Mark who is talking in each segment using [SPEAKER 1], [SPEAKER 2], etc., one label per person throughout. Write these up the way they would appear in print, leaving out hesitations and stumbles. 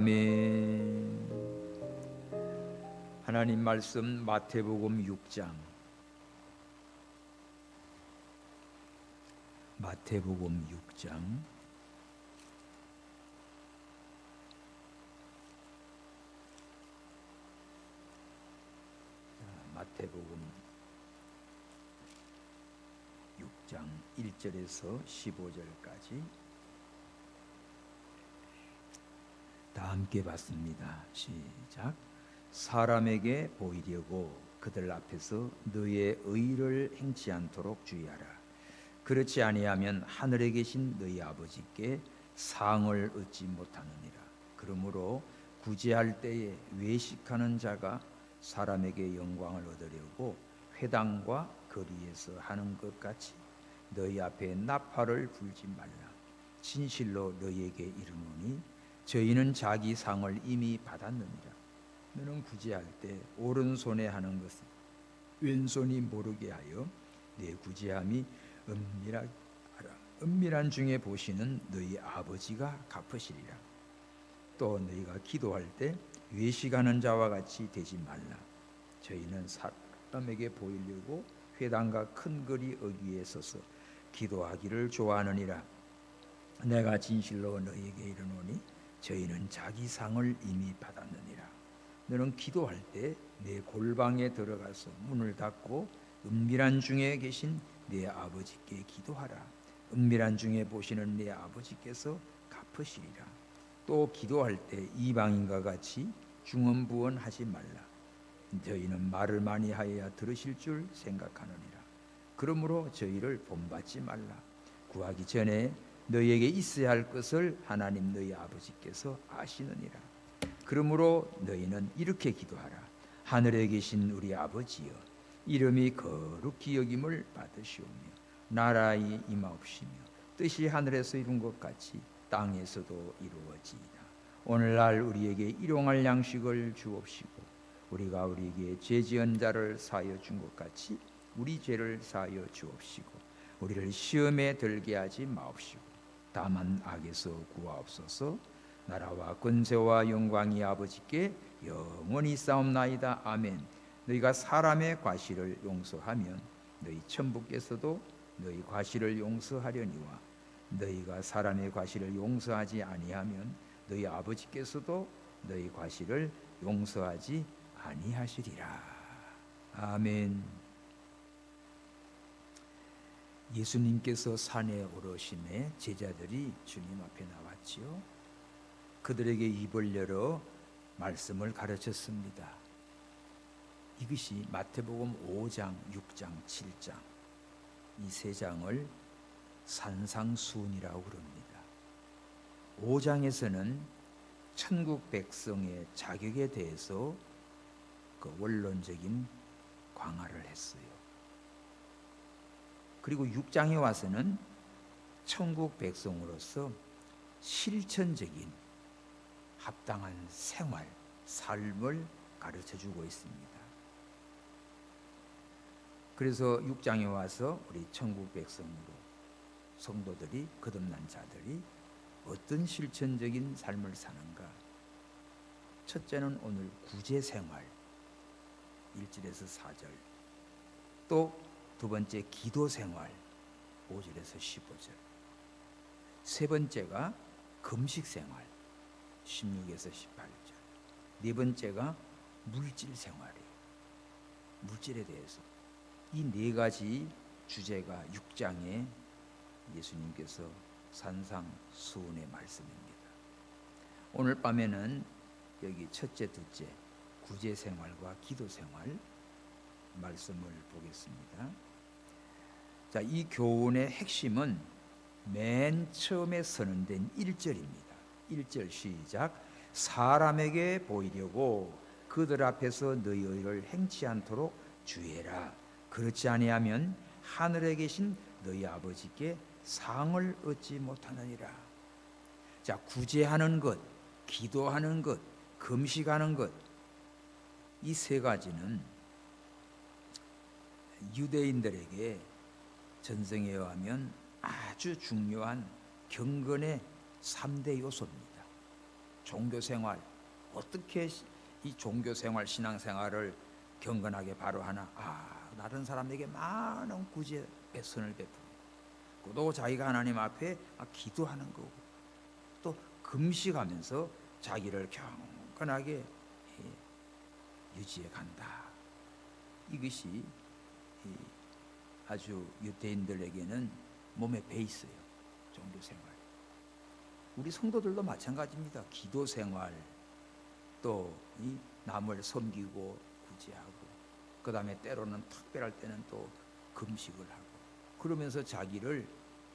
[SPEAKER 1] 아멘. 하나님 말씀 마태복음 6장. 마태복음 6장. 마태복음 6장 1절에서 15절까지 다 함께 봤습니다. 시작. 사람에게 보이려고 그들 앞에서 너의 의를 행치 않도록 주의하라. 그렇지 아니하면 하늘에 계신 너희 아버지께 상을 얻지 못하느니라. 그러므로 구제할 때에 외식하는 자가 사람에게 영광을 얻으려고 회당과 거리에서 하는 것 같이 너희 앞에 나팔을 불지 말라. 진실로 너희에게 이르노니 저희는 자기 상을 이미 받았느니라. 너는 구제할 때 오른손에 하는 것을 왼손이 모르게 하여 내 구제함이 은밀하라. 은밀한 중에 보시는 너희 아버지가 갚으시리라. 또 너희가 기도할 때 외식하는 자와 같이 되지 말라. 저희는 사람에게 보이려고 회당과 큰 거리 어귀에 서서 기도하기를 좋아하느니라. 내가 진실로 너희에게 이르노니 저희는 자기 상을 이미 받았느니라. 너는 기도할 때 내 골방에 들어가서 문을 닫고 은밀한 중에 계신 네 아버지께 기도하라. 은밀한 중에 보시는 네 아버지께서 갚으시리라. 또 기도할 때 이방인과 같이 중언부언하지 말라. 저희는 말을 많이 하여야 들으실 줄 생각하느니라. 그러므로 저희를 본받지 말라. 구하기 전에 너희에게 있어야 할 것을 하나님 너희 아버지께서 아시느니라. 그러므로 너희는 이렇게 기도하라. 하늘에 계신 우리 아버지여, 이름이 거룩히 여김을 받으시오며 나라의 임하옵시며 뜻이 하늘에서 이룬 것 같이 땅에서도 이루어지이다. 오늘날 우리에게 일용할 양식을 주옵시고 우리가 우리에게 죄 지은 자를 사하여 준 것 같이 우리 죄를 사하여 주옵시고 우리를 시험에 들게 하지 마옵시고 다만 악에서 구하옵소서. 나라와 권세와 영광이 아버지께 영원히 싸움나이다. 아멘. 너희가 사람의 과실을 용서하면 너희 천부께서도 너희 과실을 용서하려니와 너희가 사람의 과실을 용서하지 아니하면 너희 아버지께서도 너희 과실을 용서하지 아니하시리라. 아멘. 예수님께서 산에 오르심에 제자들이 주님 앞에 나왔지요. 그들에게 입을 열어 말씀을 가르쳤습니다. 이것이 마태복음 5장, 6장, 7장 이 세 장을 산상수훈이라고 그럽니다. 5장에서는 천국 백성의 자격에 대해서 그 원론적인 강화를 했어요. 그리고 6장에 와서는 천국 백성으로서 실천적인 합당한 생활, 삶을 가르쳐주고 있습니다. 그래서 6장에 와서 우리 천국 백성으로 성도들이, 거듭난 자들이 어떤 실천적인 삶을 사는가. 첫째는 오늘 구제 생활 1절에서 4절, 또 두 번째 기도 생활 5절에서 15절, 세 번째가 금식 생활 16에서 18절, 네 번째가 물질 생활이에요. 물질에 대해서 이 네 가지 주제가 6장에 예수님께서 산상수훈의 말씀입니다. 오늘 밤에는 여기 첫째, 둘째 구제 생활과 기도 생활 말씀을 보겠습니다. 자, 이 교훈의 핵심은 맨 처음에 선언된 1절입니다. 1절 시작. 사람에게 보이려고 그들 앞에서 너희 의를 행치 않도록 주의해라. 그렇지 아니하면 하늘에 계신 너희 아버지께 상을 얻지 못하느니라. 자, 구제하는 것, 기도하는 것, 금식하는 것, 이 세 가지는 유대인들에게 전성에 의하면 아주 중요한 경건의 3대 요소입니다. 종교 생활 어떻게 이 종교 생활 신앙 생활을 경건하게 바로 하나? 다른 사람에게 많은 구제 배선을 베푸고 또 자기가 하나님 앞에 기도하는 거고 또 금식하면서 자기를 경건하게 유지해 간다. 이것이 아주 유대인들에게는 몸에 배 있어요. 종교 생활. 우리 성도들도 마찬가지입니다. 기도 생활, 또 이 남을 섬기고 구제하고, 그 다음에 때로는 특별할 때는 또 금식을 하고, 그러면서 자기를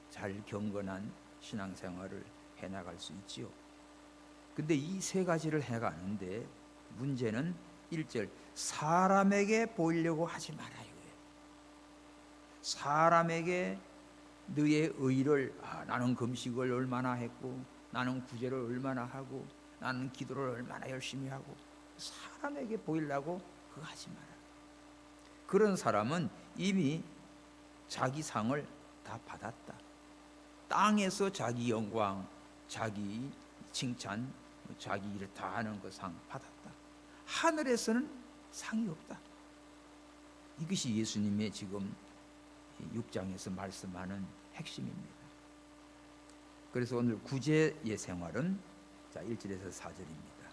[SPEAKER 1] 잘 경건한 신앙생활을 해나갈 수 있지요. 근데 이 세 가지를 해가는데 문제는 1절 사람에게 보이려고 하지 마라 이거예요. 사람에게 너의 의를 나는 금식을 얼마나 했고 나는 구제를 얼마나 하고 나는 기도를 얼마나 열심히 하고 사람에게 보이려고 그거 하지 마라. 그런 사람은 이미 자기 상을 다 받았다. 땅에서 자기 영광, 자기 칭찬, 자기 일을 다 하는 그 상 받았다. 하늘에서는 상이 없다. 이것이 예수님의 지금 6장에서 말씀하는 핵심입니다. 그래서 오늘 구제의 생활은 1절에서 4절입니다.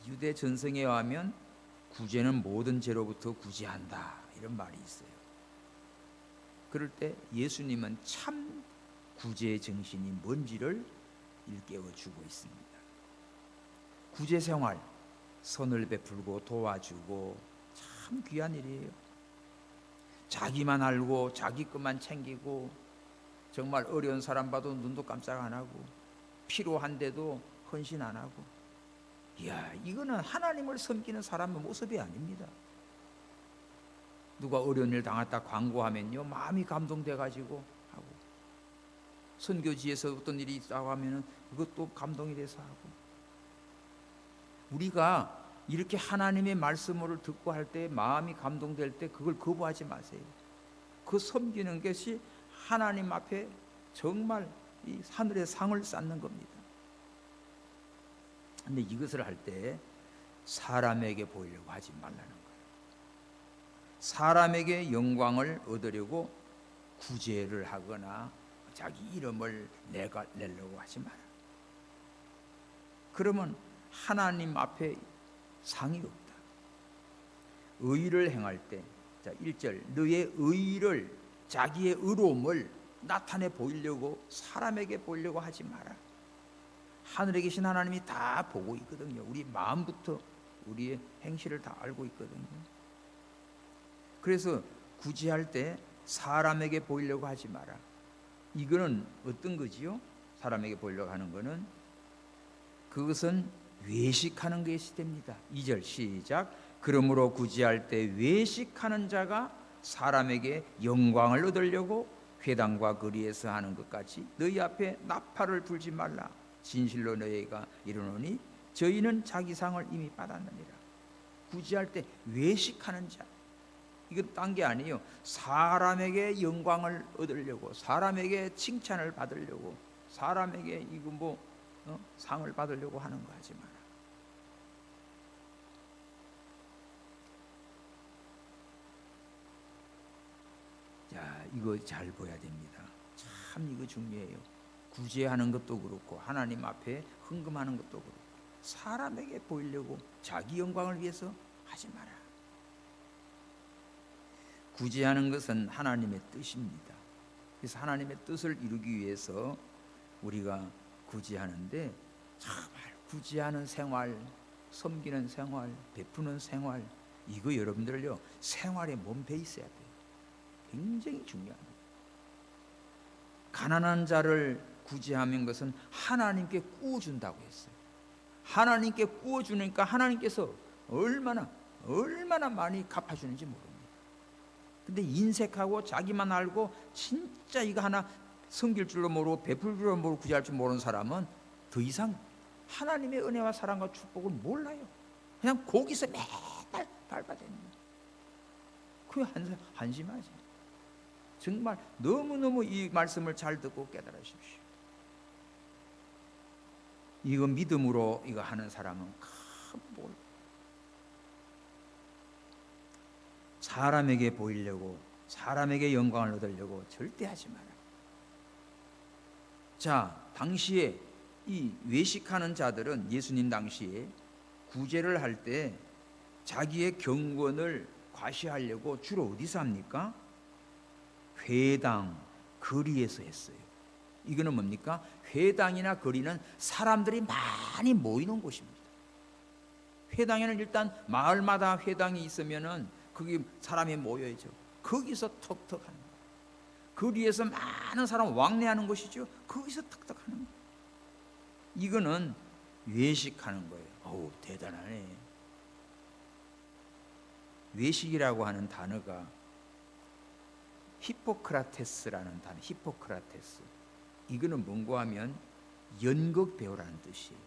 [SPEAKER 1] 유대 전성에 의하면 구제는 모든 죄로부터 구제한다 이런 말이 있어요. 그럴 때 예수님은 참 구제의 정신이 뭔지를 일깨워주고 있습니다. 구제 생활, 선을 베풀고 도와주고 참 귀한 일이에요. 자기만 알고 자기 것만 챙기고 정말 어려운 사람 봐도 눈도 깜짝 안 하고 필요한데도 헌신 안 하고, 이야, 이거는 하나님을 섬기는 사람의 모습이 아닙니다. 누가 어려운 일 당했다 광고하면요 마음이 감동돼 가지고 하고, 선교지에서 어떤 일이 있다고 하면은 그것도 감동이 돼서 하고, 우리가 이렇게 하나님의 말씀을 듣고 할 때 마음이 감동될 때 그걸 거부하지 마세요. 그 섬기는 것이 하나님 앞에 정말 이 하늘의 상을 쌓는 겁니다. 근데 이것을 할 때 사람에게 보이려고 하지 말라는 거예요. 사람에게 영광을 얻으려고 구제를 하거나 자기 이름을 내려고 하지 마라. 그러면 하나님 앞에 상이 없다. 의를 행할 때, 1절 너의 의를, 자기의 의로움을 나타내 보이려고 사람에게 보이려고 하지 마라. 하늘에 계신 하나님이 다 보고 있거든요. 우리 마음부터 우리의 행실을 다 알고 있거든요. 그래서 구제할 때 사람에게 보이려고 하지 마라. 이거는 어떤 거지요? 사람에게 보이려고 하는 거는 그것은 외식하는 것이 됩니다. 2절 시작. 그러므로 구제할 때 외식하는 자가 사람에게 영광을 얻으려고 회당과 거리에서 하는 것 같이 너희 앞에 나팔을 불지 말라. 진실로 너희가 이르노니 저희는 자기 상을 이미 받았느니라. 구제할 때 외식하는 자, 이건 딴 게 아니에요. 사람에게 영광을 얻으려고, 사람에게 칭찬을 받으려고, 사람에게 이거 상을 받으려고 하는 거 하지 마라. 자, 이거 잘 보여야 됩니다. 참 이거 중요해요. 구제하는 것도 그렇고 하나님 앞에 헌금하는 것도 그렇고 사람에게 보이려고 자기 영광을 위해서 하지 마라. 구제하는 것은 하나님의 뜻입니다. 그래서 하나님의 뜻을 이루기 위해서 우리가 구제하는데, 정말 구제하는 생활, 섬기는 생활, 베푸는 생활, 이거 여러분들요 생활에 몸배 있어야 돼요. 굉장히 중요합니다. 가난한 자를 구제하는 것은 하나님께 구워준다고 했어요. 하나님께 구워주니까 하나님께서 얼마나 많이 갚아주는지 모릅니다. 근데 인색하고 자기만 알고 진짜 이거 하나 섬길 줄로 모르고 베풀 줄로 모르고 구제할 줄 모르는 사람은 더 이상 하나님의 은혜와 사랑과 축복을 몰라요. 그냥 거기서 매달 밟아댑니다. 그게 한심하지. 정말 너무너무 이 말씀을 잘 듣고 깨달으십시오. 이거 믿음으로 이거 하는 사람은 뭘 사람에게 보이려고, 사람에게 영광을 얻으려고 절대 하지 마라. 자, 당시에 이 외식하는 자들은 예수님 당시에 구제를 할 때 자기의 경건을 과시하려고 주로 어디서 합니까? 회당, 거리에서 했어요. 이거는 뭡니까? 회당이나 거리는 사람들이 많이 모이는 곳입니다. 회당에는 일단 마을마다 회당이 있으면은 거기 사람이 모여야죠. 거기서 턱턱 하는 거예요. 거리에서 많은 사람 왕래하는 곳이죠. 거기서 턱턱 하는 거예요. 이거는 외식하는 거예요. 어우, 대단하네. 외식이라고 하는 단어가 히포크라테스라는 단어, 히포크라테스. 이거는 뭔고 하면 연극 배우라는 뜻이에요.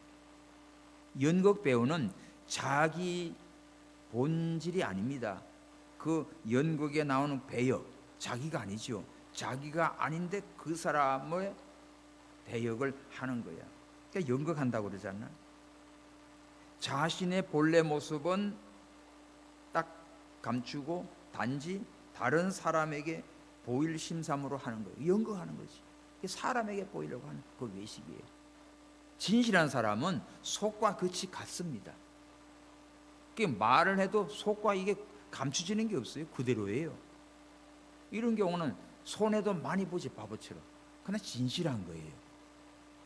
[SPEAKER 1] 연극 배우는 자기 본질이 아닙니다. 그 연극에 나오는 배역, 자기가 아니죠. 자기가 아닌데 그 사람의 배역을 하는 거야. 그러니까 연극한다고 그러잖아. 자신의 본래 모습은 딱 감추고 단지 다른 사람에게 보일 심삼으로 하는 거예요. 연극하는 거지. 사람에게 보이려고 하는 그 외식이에요. 진실한 사람은 속과 겉이 같습니다. 말을 해도 속과 이게 감추지는 게 없어요. 그대로예요. 이런 경우는 손해도 많이 보지, 바보처럼. 그러나 진실한 거예요.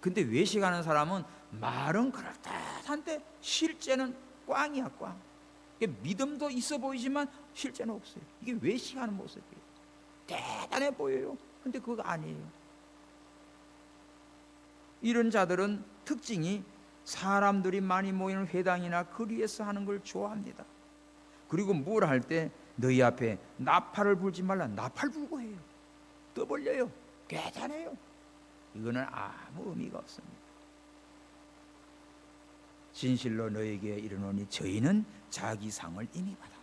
[SPEAKER 1] 근데 외식하는 사람은 말은 그럴듯한데 실제는 꽝이야, 꽝. 믿음도 있어 보이지만 실제는 없어요. 이게 외식하는 모습이에요. 대단해 보여요. 근데 그거 아니에요. 이런 자들은 특징이 사람들이 많이 모이는 회당이나 거리에서 하는 걸 좋아합니다. 그리고 뭘 할 때 너희 앞에 나팔을 불지 말라. 나팔 불고 해요. 떠벌려요. 대단해요. 이거는 아무 의미가 없습니다. 진실로 너에게 이르노니 저희는 자기 상을 이미 받았다.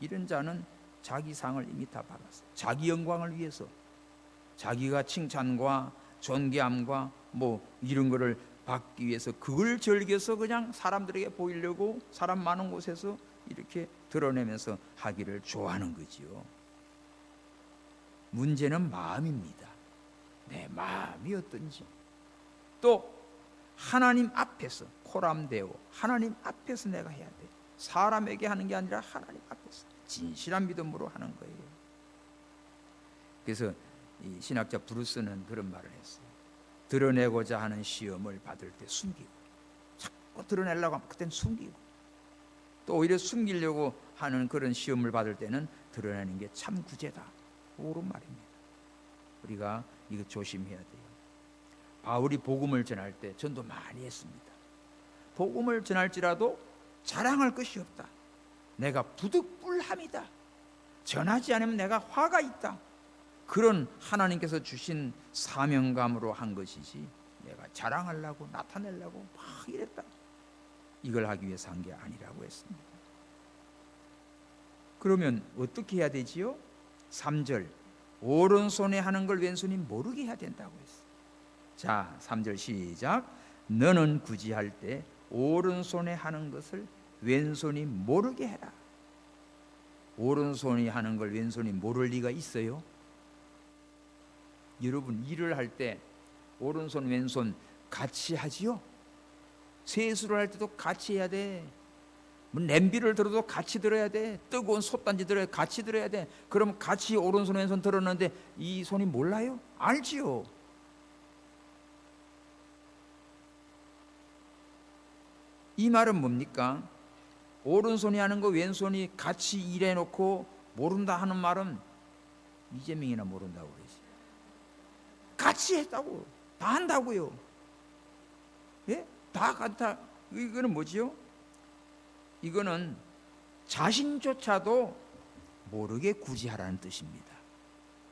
[SPEAKER 1] 이런 자는 자기 상을 이미 다 받았어요. 자기 영광을 위해서, 자기가 칭찬과 존귀함과 이런 거를 받기 위해서 그걸 즐겨서 그냥 사람들에게 보이려고 사람 많은 곳에서 이렇게 드러내면서 하기를 좋아하는 거지요. 문제는 마음입니다. 내 마음이 어떤지. 또 하나님 앞에서 코람데오, 하나님 앞에서 내가 해야 돼. 사람에게 하는 게 아니라 하나님 앞에서 진실한 믿음으로 하는 거예요. 그래서 이 신학자 브루스는 그런 말을 했어요. 드러내고자 하는 시험을 받을 때 숨기고, 자꾸 드러내려고 하면 그때는 숨기고, 또 오히려 숨기려고 하는 그런 시험을 받을 때는 드러내는 게 참 구제다. 옳은 말입니다. 우리가 이거 조심해야 돼요. 바울이 복음을 전할 때 전도 많이 했습니다. 복음을 전할지라도 자랑할 것이 없다. 내가 부득불함이다. 전하지 않으면 내가 화가 있다. 그런 하나님께서 주신 사명감으로 한 것이지 내가 자랑하려고 나타내려고 막 이랬다. 이걸 하기 위해서 한 게 아니라고 했습니다. 그러면 어떻게 해야 되지요? 3절 오른손에 하는 걸 왼손이 모르게 해야 된다고 했어요. 자, 3절 시작. 너는 굳이 할 때 오른손에 하는 것을 왼손이 모르게 해라. 오른손이 하는 걸 왼손이 모를 리가 있어요? 여러분 일을 할 때 오른손 왼손 같이 하지요? 세수를 할 때도 같이 해야 돼. 냄비를 들어도 같이 들어야 돼. 뜨거운 솥단지 들어야 같이 들어야 돼. 그럼 같이 오른손 왼손 들었는데 이 손이 몰라요? 알지요. 이 말은 뭡니까? 오른손이 하는 거 왼손이 같이 일해놓고 모른다 하는 말은 이재명이나 모른다고 그러지. 같이 했다고. 다 한다고요. 예? 다 같아. 이거는 뭐지요? 이거는 자신조차도 모르게 굳이 하라는 뜻입니다.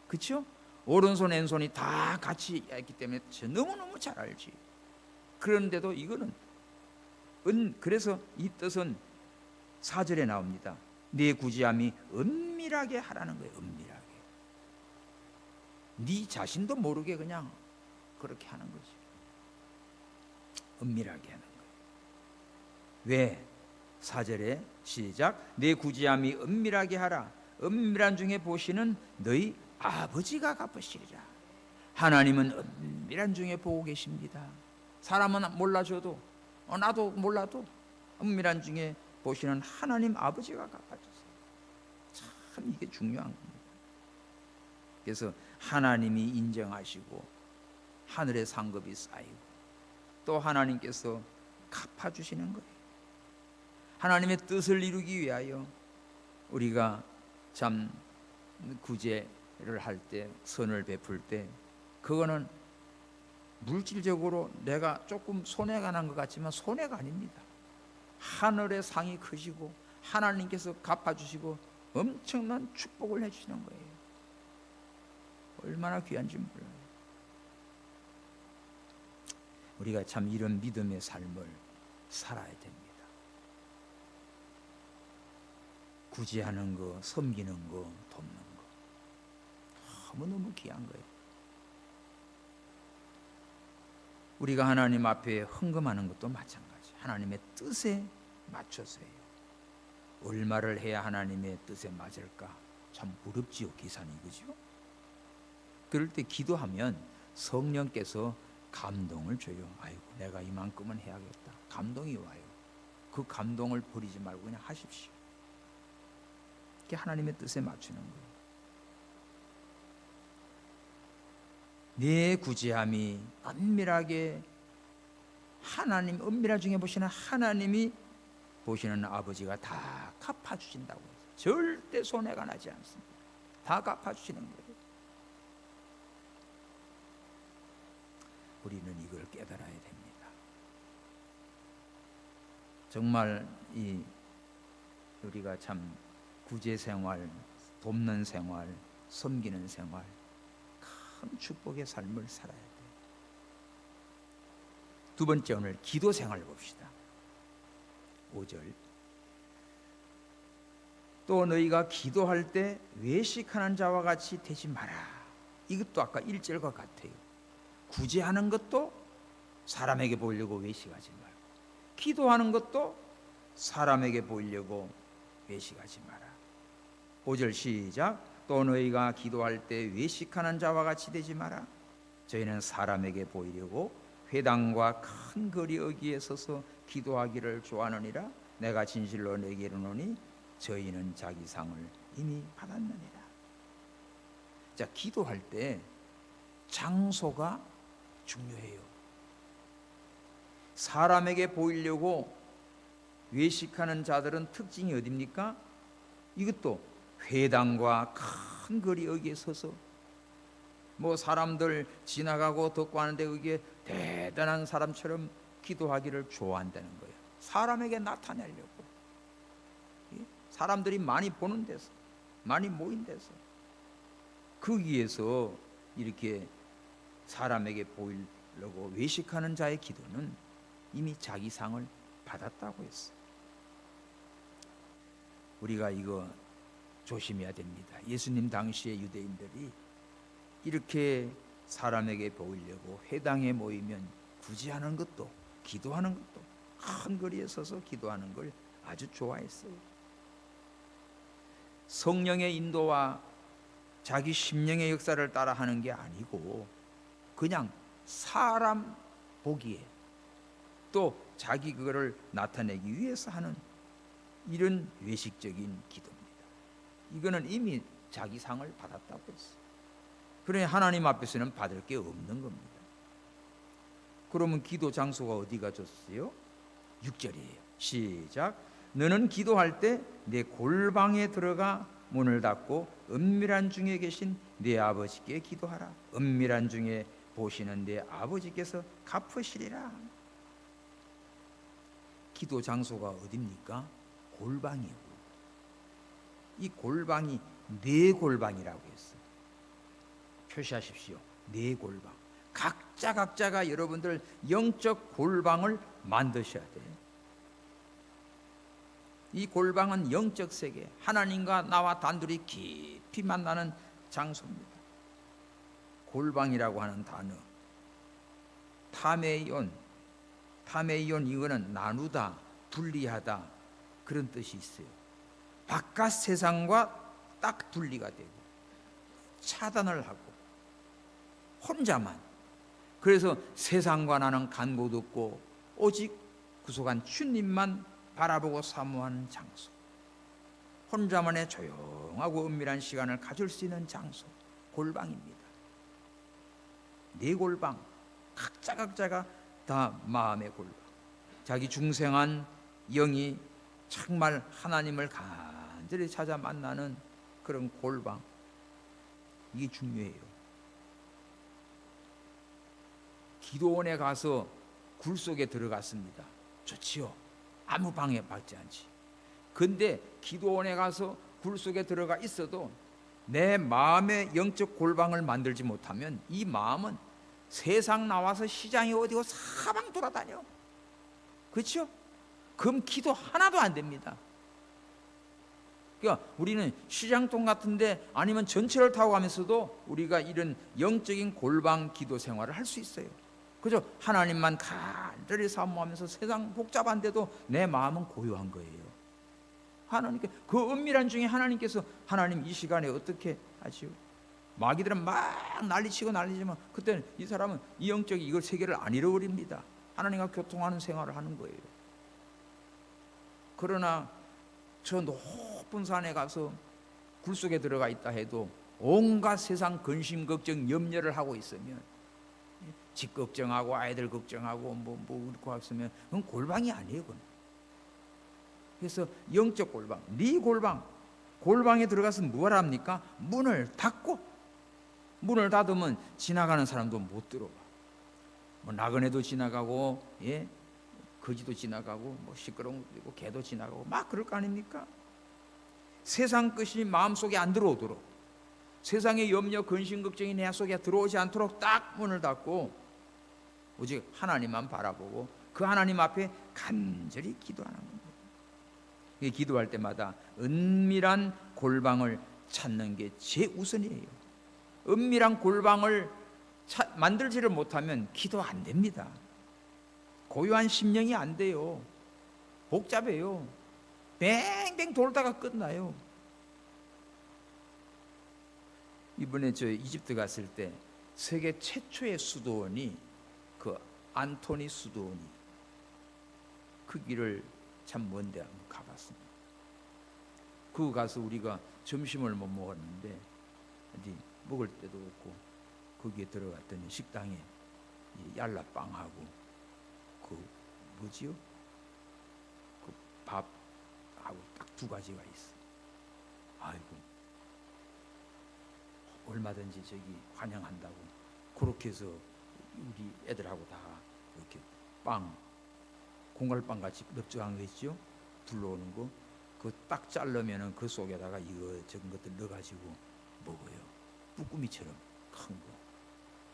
[SPEAKER 1] 그렇죠? 오른손 왼손이 다 같이 했기 때문에 너무너무 잘 알지. 그런데도 이거는 그래서 이 뜻은 4절에 나옵니다. 네 구제함이 은밀하게 하라는 거예요. 은밀하게. 네 자신도 모르게 그냥 그렇게 하는 거지. 은밀하게 하는 거예요. 왜? 4절에 시작. 내 구제함이 은밀하게 하라. 은밀한 중에 보시는 너희 아버지가 갚으시리라. 하나님은 은밀한 중에 보고 계십니다. 사람은 몰라줘도 나도 몰라도 은밀한 중에 보시는 하나님 아버지가 갚아주세요. 참 이게 중요한 겁니다. 그래서 하나님이 인정하시고 하늘의 상급이 쌓이고 또 하나님께서 갚아주시는 거예요. 하나님의 뜻을 이루기 위하여 우리가 참 구제를 할 때, 선을 베풀 때 그거는 물질적으로 내가 조금 손해가 난 것 같지만 손해가 아닙니다. 하늘의 상이 크시고 하나님께서 갚아주시고 엄청난 축복을 해주시는 거예요. 얼마나 귀한지 몰라요. 우리가 참 이런 믿음의 삶을 살아야 됩니다. 구제하는 거, 섬기는 거, 돕는 거 너무너무 귀한 거예요. 우리가 하나님 앞에 헌금하는 것도 마찬가지. 하나님의 뜻에 맞춰서요. 얼마를 해야 하나님의 뜻에 맞을까? 참 어렵지요, 계산이. 그죠? 그럴 때 기도하면 성령께서 감동을 줘요. 아이고, 내가 이만큼은 해야겠다. 감동이 와요. 그 감동을 버리지 말고 그냥 하십시오. 이렇게 하나님의 뜻에 맞추는 거예요. 내 구제함이 은밀하게 하나님, 은밀한 중에 보시는 하나님이 보시는 아버지가 다 갚아주신다고 해서 절대 손해가 나지 않습니다. 다 갚아주시는 거예요. 우리는 이걸 깨달아야 됩니다. 정말 우리가 참 구제 생활, 돕는 생활, 섬기는 생활, 큰 축복의 삶을 살아야 돼요. 두 번째, 오늘 기도 생활 봅시다. 5절. 또 너희가 기도할 때 외식하는 자와 같이 되지 마라. 이것도 아까 1절과 같아요. 구제하는 것도 사람에게 보이려고 외식하지 말고, 기도하는 것도 사람에게 보이려고 외식하지 마라. 5절 시작. 또 너희가 기도할 때 외식하는 자와 같이 되지 마라. 저희는 사람에게 보이려고 회당과 큰 거리 어귀에 서서 기도하기를 좋아하느니라. 내가 진실로 내게 이르노니 저희는 자기 상을 이미 받았느니라. 자, 기도할 때 장소가 중요해요. 사람에게 보이려고 외식하는 자들은 특징이 어딥니까? 이것도 회당과 큰 거리 어귀에 서서 사람들 지나가고 듣고 하는데 그게 대단한 사람처럼 기도하기를 좋아한다는 거예요. 사람에게 나타내려고, 사람들이 많이 보는 데서, 많이 모인 데서, 거기에서 이렇게 사람에게 보이려고 외식하는 자의 기도는 이미 자기 상을 받았다고 했어요. 우리가 이거 조심해야 됩니다. 예수님 당시의 유대인들이 이렇게 사람에게 보이려고 회당에 모이면 구제하는 것도, 기도하는 것도, 큰 거리에 서서 기도하는 걸 아주 좋아했어요. 성령의 인도와 자기 심령의 역사를 따라 하는 게 아니고 그냥 사람 보기에 또 자기 그거를 나타내기 위해서 하는 이런 외식적인 기도입니다. 이거는 이미 자기 상을 받았다고 했어요. 그러니 하나님 앞에서는 받을 게 없는 겁니다. 그러면 기도 장소가 어디가 좋으세요? 6절이에요. 시작. 너는 기도할 때 내 골방에 들어가 문을 닫고 은밀한 중에 계신 네 아버지께 기도하라. 은밀한 중에 보시는 네 아버지께서 갚으시리라. 기도 장소가 어디입니까? 골방이에요. 이 골방이 네 골방이라고 했어요. 표시하십시오. 네 골방. 각자가 여러분들 영적 골방을 만드셔야 돼요. 이 골방은 영적 세계, 하나님과 나와 단둘이 깊이 만나는 장소입니다. 골방이라고 하는 단어, 타메이온, 타메이온 이거는 나누다, 분리하다 그런 뜻이 있어요. 바깥 세상과 딱 분리가 되고 차단을 하고 혼자만. 그래서 세상과 나는 간고도 없고 오직 구속한 주님만 바라보고 사모하는 장소, 혼자만의 조용하고 은밀한 시간을 가질 수 있는 장소, 골방입니다. 네 골방, 각자가 다 마음의 골방. 자기 중생한 영이 정말 하나님을 간절히 찾아 만나는 그런 골방, 이게 중요해요. 기도원에 가서 굴 속에 들어갔습니다. 좋지요. 아무 방해받지 않지. 근데 기도원에 가서 굴 속에 들어가 있어도 내 마음의 영적 골방을 만들지 못하면 이 마음은 세상 나와서 시장이 어디고 사방 돌아다녀. 그렇죠? 그럼 기도 하나도 안 됩니다. 그러니까 우리는 시장통 같은데 아니면 전철을 타고 가면서도 우리가 이런 영적인 골방 기도 생활을 할 수 있어요. 그죠? 하나님만 간절히 사모하면서 세상 복잡한데도 내 마음은 고요한 거예요. 하나님께 그 은밀한 중에 하나님께서 하나님 이 시간에 어떻게 하시오? 마귀들은 막 난리치지만 그때는 이 사람은 이 영적인 이걸 세계를 안 잃어버립니다. 하나님과 교통하는 생활을 하는 거예요. 그러나 저 높은 산에 가서 굴 속에 들어가 있다 해도 온갖 세상 근심 걱정 염려를 하고 있으면, 집 걱정하고 아이들 걱정하고 뭐 그렇게 했으면 그건 골방이 아니에요. 그건. 그래서 영적 골방, 네 골방, 골방에 들어가서 뭘 합니까? 문을 닫고, 문을 닫으면 지나가는 사람도 못 들어와. 뭐 나그네도 지나가고, 예, 거지도 지나가고, 뭐 시끄러운 것도 있고 개도 지나가고 막 그럴 거 아닙니까? 세상 것이 마음속에 안 들어오도록, 세상의 염려 근심 걱정이 내 속에 들어오지 않도록 딱 문을 닫고 오직 하나님만 바라보고 그 하나님 앞에 간절히 기도하는 겁니다. 기도할 때마다 은밀한 골방을 찾는 게 제우선이에요. 은밀한 골방을 만들지를 못하면 기도 안 됩니다. 고요한 심령이 안 돼요. 복잡해요. 뱅뱅 돌다가 끝나요. 이번에 저 이집트 갔을 때 세계 최초의 수도원이 그 안토니 수도원이, 그 길을 참 먼데 한번 가봤습니다. 그거 가서 우리가 점심을 못 먹었는데 어디 먹을 데도 없고 거기에 들어갔더니 식당에 얄라빵하고 그 뭐지요? 그 밥하고 딱 두 가지가 있어. 아이고, 얼마든지 저기 환영한다고 그렇게 해서 우리 애들하고 다 이렇게 빵, 공갈빵 같이 넓적한 거 있죠? 불러오는 거, 그거 딱 자르면은 그 속에다가 이거 저런 것들 넣어가지고 먹어요. 쁘꾸미처럼 큰 거.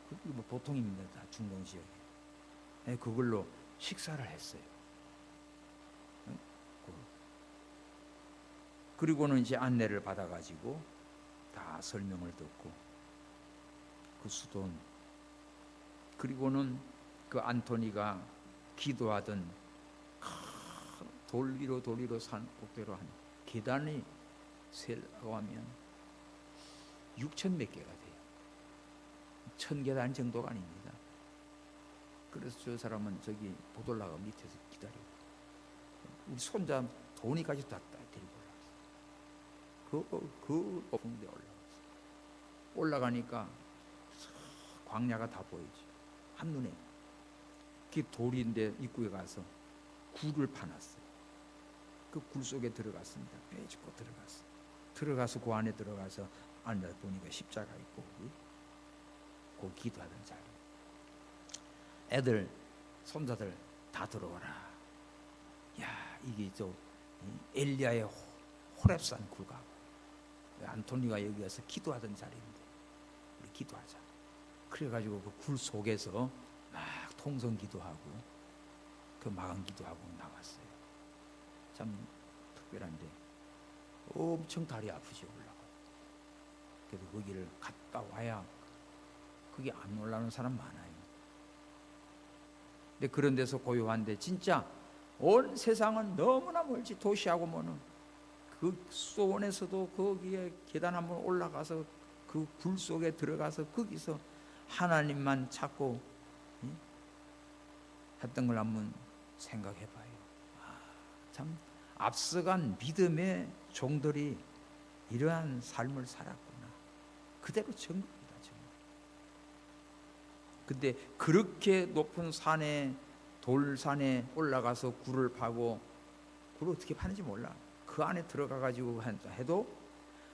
[SPEAKER 1] 그게 뭐 보통입니다. 다 중동 지역에. 네, 그걸로 식사를 했어요. 그리고는 이제 안내를 받아가지고 다 설명을 듣고 그 수돈, 그리고는 그 안토니가 기도하던 돌 위로 산 꼭대로 한 계단이 세라고 하면 6천 몇 개가 돼요. 1000계단 정도가 아닙니다. 그래서 저 사람은 저기 못 올라가 밑에서 기다리고, 우리 손자 도니까지 다 데리고 올라갔어요. 그 높은 데 올라가니까 광야가 다 보이지, 한눈에. 그 돌인데 입구에 가서 굴을 파놨어요. 그 굴 속에 들어갔습니다. 배 짚고 들어가서 그 안에 들어가서 앉아 보니까 십자가 있고, 그 기도하던 자리. 애들 손자들 다 들어오라. 야, 이게 저 엘리야의 호렙산 굴가, 안토니가 여기 와서 기도하던 자리인데 우리 기도하자. 그래가지고 그 굴 속에서 막 통성 기도하고 그 마감 기도하고 나왔어요. 참 특별한데 엄청 다리 아프지 올라가. 그래도 거기를 갔다 와야 거기 안 올라오는 사람 많아요. 근데 그런 데서 고요한데 진짜 온 세상은 너무나 멀지. 도시하고 뭐는 그 수도원에서도 거기에 계단 한번 올라가서 그 불 속에 들어가서 거기서 하나님만 찾고 했던 걸 한번 생각해 봐요. 참 앞서간 믿음의 종들이 이러한 삶을 살았구나. 그대로 정겁니다. 근데 그렇게 높은 산에, 돌산에 올라가서 굴을 파고, 굴을 어떻게 파는지 몰라. 그 안에 들어가 가지고 해도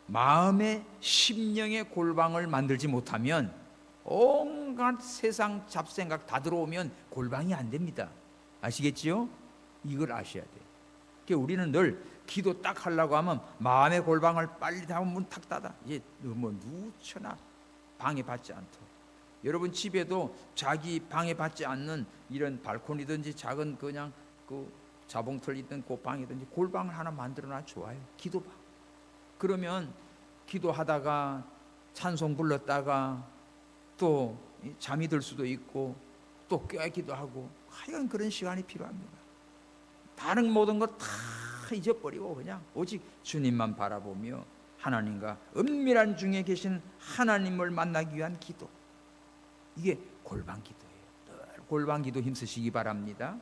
[SPEAKER 1] 마음의 심령의 골방을 만들지 못하면, 온갖 세상 잡생각 다 들어오면 골방이 안 됩니다. 아시겠지요? 이걸 아셔야 돼요. 그러니까 우리는 늘 기도 딱 하려고 하면 마음의 골방을 빨리 다 문 탁 닫아. 이제 뭐 누구나 방해받지 않도록. 여러분 집에도 자기 방해받지 않는 이런 발코니든지 작은 그냥 그 자봉틀 있던 그 방이든지 골방을 하나 만들어놔 좋아요. 기도방. 그러면 기도하다가 찬송 불렀다가 또 잠이 들 수도 있고 또 껴기도 하고, 하여간 그런 시간이 필요합니다. 다른 모든 것 다 잊어버리고 그냥 오직 주님만 바라보며 하나님과 은밀한 중에 계신 하나님을 만나기 위한 기도, 이게 골방 기도예요. 늘 골방 기도 힘쓰시기 바랍니다.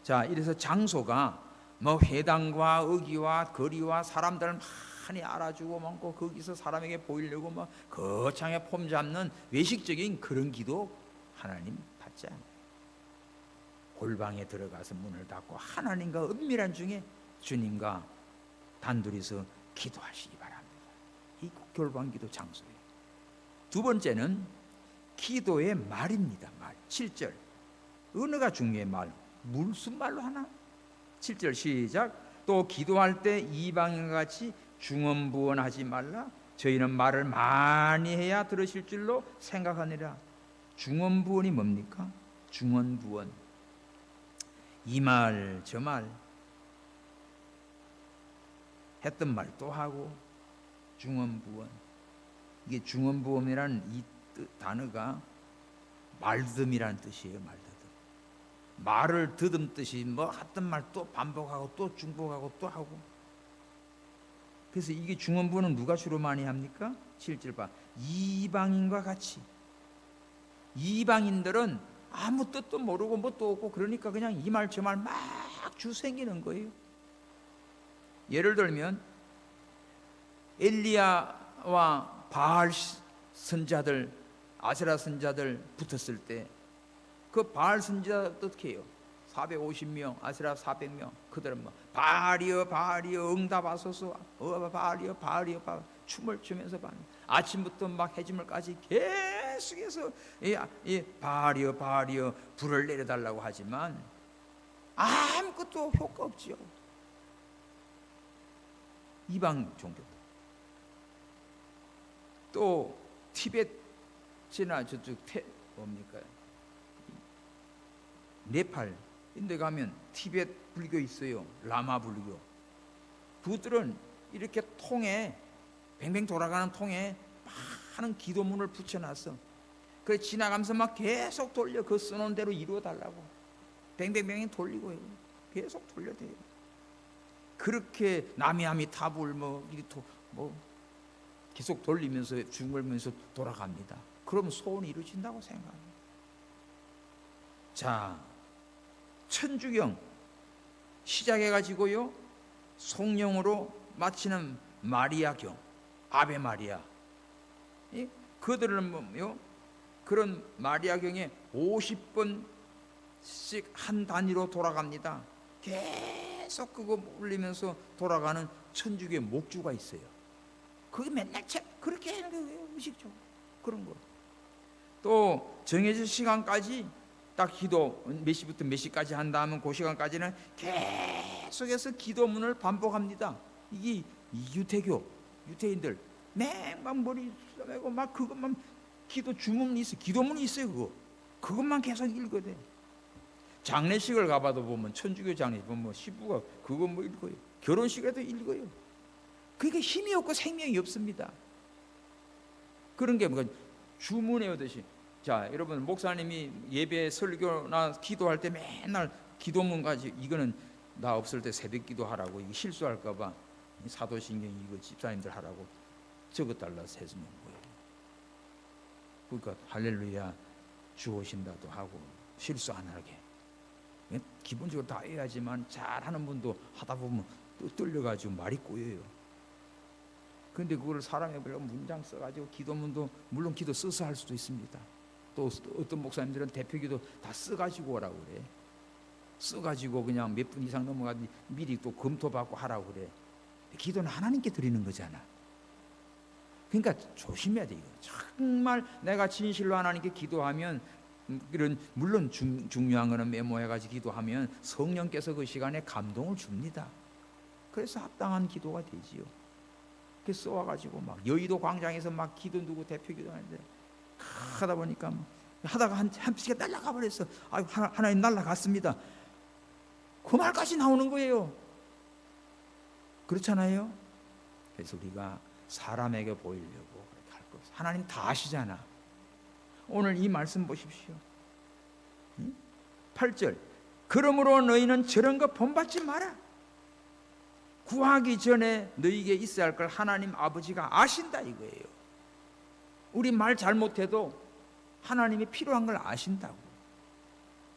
[SPEAKER 1] 자, 이래서 장소가 뭐 회당과 의기와 거리와 사람들 많이 알아주고 많고 거기서 사람에게 보이려고 뭐 거창에 폼 잡는 외식적인 그런 기도 하나님 받지 않아요. 골방에 들어가서 문을 닫고 하나님과 은밀한 중에 주님과 단둘이서 기도하시기 바랍니다. 이 골방 기도 장소예요. 두 번째는 기도의 말입니다. 말. 7절. 언어가 중요해. 말. 무슨 말로 하나? 7절 시작. 또 기도할 때 이방인과 같이 중언부언하지 말라. 저희는 말을 많이 해야 들으실 줄로 생각하니라. 중언부언이 뭡니까? 중언부언. 이 말 저 말 했던 말 또 하고. 중언부언. 이게 중언부언이라는 이 단어가 말듬이라는 뜻이에요. 말듬. 말을 더듬듯이 뭐 했던 말 또 반복하고 또 중복하고 또 하고. 그래서 이게 중언부언은 누가 주로 많이 합니까? 7절 봐. 이방인과 같이. 이방인들은 아무 뜻도 모르고 뭣도 없고 그러니까 그냥 이 말 저 말 막 주생기는 거예요. 예를 들면 엘리야와 바알 선자들, 아세라 선자들 붙었을 때 그 바알 선자 어떻게 해요? 450명, 아세라 400명. 그들은 뭐 바알이여 바알이여 응답하소서, 바알이여 바알이여 바알, 춤을 추면서 아침부터 막 해지물까지 계속해서 바알이여 바알이여 불을 내려달라고 하지만 아무것도 효과 없지요. 이방 종교. 또 티벳이나 저쪽 뭡니까? 네팔 인데 가면 티벳 불교 있어요. 라마 불교. 그들은 이렇게 통에 뱅뱅 돌아가는 통에 많은 기도문을 붙여놨어. 그래 지나가면서 막 계속 돌려. 그 써놓은 대로 이루어달라고 뱅뱅뱅 돌리고 해요. 계속 돌려대요. 그렇게 나미아미 타불 뭐 계속 돌리면서 중얼면서 돌아갑니다. 그럼 소원이 이루어진다고 생각합니다. 자, 천주경 시작해가지고요 성령으로 마치는 마리아경, 아베 마리아. 그들은 뭐요? 그런 마리아경에 50번씩 한 단위로 돌아갑니다. 계속 그거 올리면서 돌아가는 천주교의 목주가 있어요. 그게 맨날 그렇게 하는 거예요. 의식적으로 그런 거. 또 정해진 시간까지 딱 기도 몇 시부터 몇 시까지 한다면 그 시간까지는 계속해서 기도문을 반복합니다. 이게 유태인들 맹막 머리 쓰매고 막 그것만 기도 주문이 있어. 기도문이 있어요. 그것만 계속 읽어야 돼. 장례식을 가봐도 보면 천주교 장례식 보면 뭐 시부가 그거 뭐 읽어요. 결혼식에도 읽어요. 그게 힘이 없고 생명이 없습니다. 그런 게 뭔가 주문 외우듯이 자, 여러분, 목사님이 예배 설교나 기도할 때 맨날 기도문 가지고, 이거는 나 없을 때 새벽 기도하라고, 이거 실수할까봐 사도신경 이거 집사님들 하라고 적어달라서 해주는 거예요. 그러니까 할렐루야 주 오신다도 하고 실수 안 하게 기본적으로 다 해야지만 잘하는 분도 하다 보면 또 떨려가지고 말이 꼬여요. 그런데 그걸 사람에 별로 문장 써가지고 기도문도 물론 기도 써서 할 수도 있습니다. 또 어떤 목사님들은 대표기도 다 써가지고 오라고 그래. 써가지고 그냥 몇 분 이상 넘어가도 미리 또 검토받고 하라고 그래. 기도는 하나님께 드리는 거잖아. 그러니까 조심해야 돼. 이거 정말 내가 진실로 하나님께 기도하면, 이런 물론 중요한 거는 메모해가지고 기도하면 성령께서 그 시간에 감동을 줍니다. 그래서 합당한 기도가 되지요. 그래서 써와가지고 막 여의도 광장에서 막 기도 누구 대표 기도하는데 하다 보니까 하다가 한 시간 날아가 버렸어. 하나님 날아갔습니다. 그 말까지 나오는 거예요. 그렇잖아요. 그래서 우리가 사람에게 보이려고 그렇게 할 거 없어. 하나님 다 아시잖아. 오늘 이 말씀 보십시오. 8절 그러므로 너희는 저런 거 본받지 마라. 구하기 전에 너희에게 있어야 할 걸 하나님 아버지가 아신다 이거예요. 우리 말 잘못해도 하나님이 필요한 걸 아신다고.